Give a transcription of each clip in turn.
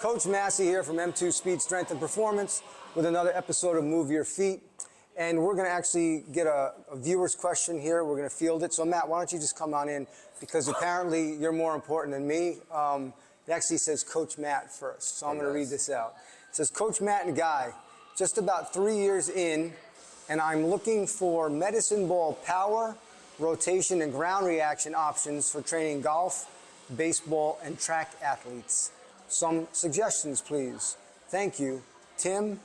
Coach Massi here from M2 Speed, Strength, and Performance with another episode of Move Your Feet. And we're going to actually get a viewer's question here. We're going to field it. So, Matt, why don't you just come on in? Because apparently you're more important than me. It actually says Coach Matt first. So I'm going to read this out. It says, Coach Matt and Guy, just about 3 years in, and I'm looking for medicine ball power, rotation, and ground reaction options for training golf, baseball, and track athletes. Some suggestions, please. Thank you, Tim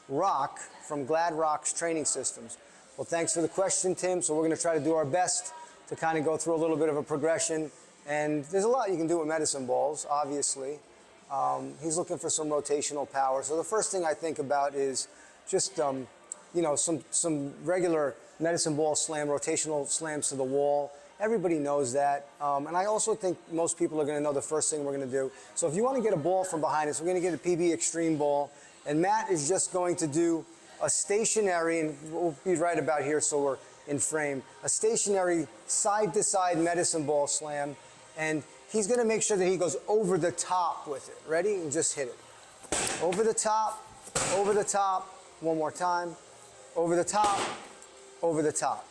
Rock from Glad Rocks Training Systems. Well, thanks for the question, Tim. So we're going to try to do our best to kind of go through a little bit of a progression. And there's a lot you can do with medicine balls, obviously. He's looking for some rotational power. So the first thing I think about is just, you know, some regular medicine ball slam, rotational slams to the wall. Everybody knows that. And I also think most people are going to know the first thing we're going to do. So if you want to get a ball from behind us, we're going to get a PB Extreme ball. And Matt is just going to do a stationary, and we'll be right about here so we're in frame, a stationary side-to-side medicine ball slam. And he's going to make sure that he goes over the top with it. Ready? And just hit it. Over the top, over the top. One more time. Over the top, over the top.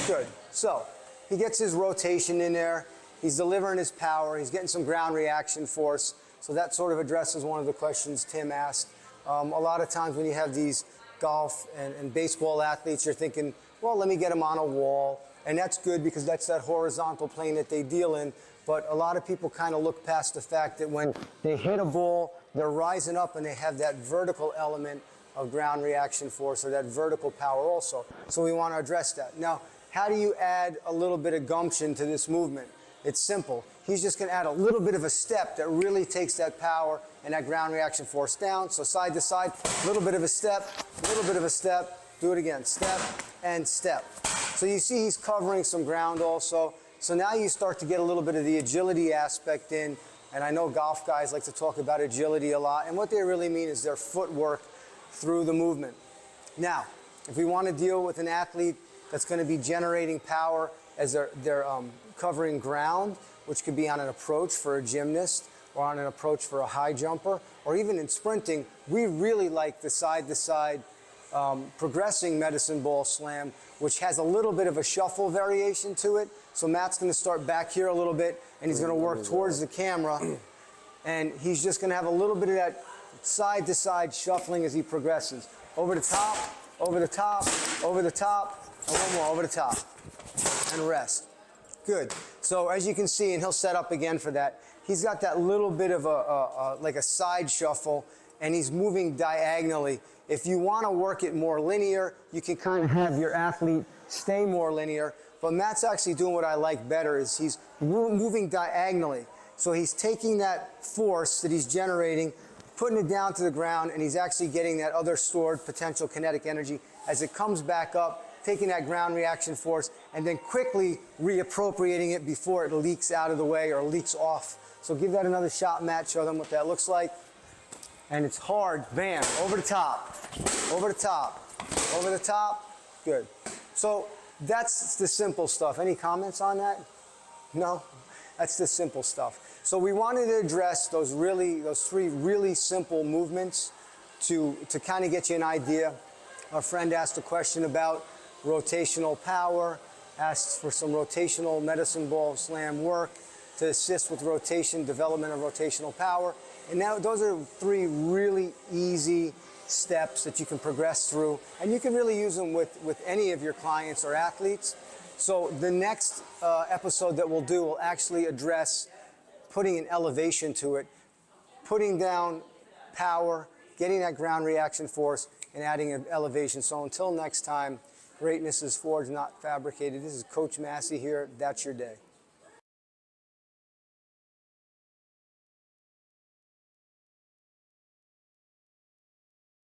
Good. So he gets his rotation in there. He's delivering his power. He's getting some ground reaction force. So that sort of addresses one of the questions Tim asked. A lot of times when you have these golf and baseball athletes, you're thinking, well, let me get them on a wall. And that's good because that's that horizontal plane that they deal in. But a lot of people kind of look past the fact that when they hit a ball, they're rising up and they have that vertical element of ground reaction force or that vertical power also. So we want to address that. Now, how do you add a little bit of gumption to this movement? It's simple. He's just going to add a little bit of a step that really takes that power and that ground reaction force down. So side to side, a little bit of a step, a little bit of a step. Do it again. Step and step. So you see he's covering some ground also. So now you start to get a little bit of the agility aspect in. And I know golf guys like to talk about agility a lot. And what they really mean is their footwork through the movement. Now, if we want to deal with an athlete that's going to be generating power as they're covering ground, which could be on an approach for a gymnast or on an approach for a high jumper, or even in sprinting, we really like the side-to-side progressing medicine ball slam, which has a little bit of a shuffle variation to it. So Matt's going to start back here a little bit, and he's going to work towards the camera, and he's just going to have a little bit of that side-to-side shuffling as he progresses. Over the top, over the top, over the top, and one more, over the top, and rest. Good. So as you can see, and he'll set up again for that, he's got that little bit of like a side shuffle, and he's moving diagonally. If you want to work it more linear, you can kind of have your athlete stay more linear, but Matt's actually doing what I like better is he's moving diagonally. So he's taking that force that he's generating, putting it down to the ground, and he's actually getting that other stored potential kinetic energy as it comes back up, taking that ground reaction force, and then quickly reappropriating it before it leaks out of the way or leaks off. So give that another shot, Matt. Show them what that looks like. And it's hard. Bam. Over the top. Over the top. Over the top. Good. So that's the simple stuff. Any comments on that? No? That's the simple stuff. So we wanted to address those three really simple movements to kind of get you an idea. Our friend asked a question about rotational power, asks for some rotational medicine ball slam work to assist with rotation, development of rotational power. And now those are three really easy steps that you can progress through, and you can really use them with any of your clients or athletes. So the next episode that we'll do will actually address putting an elevation to it, putting down power, getting that ground reaction force, and adding an elevation. So until next time, greatness is forged, not fabricated. This is Coach Massi here. That's your day.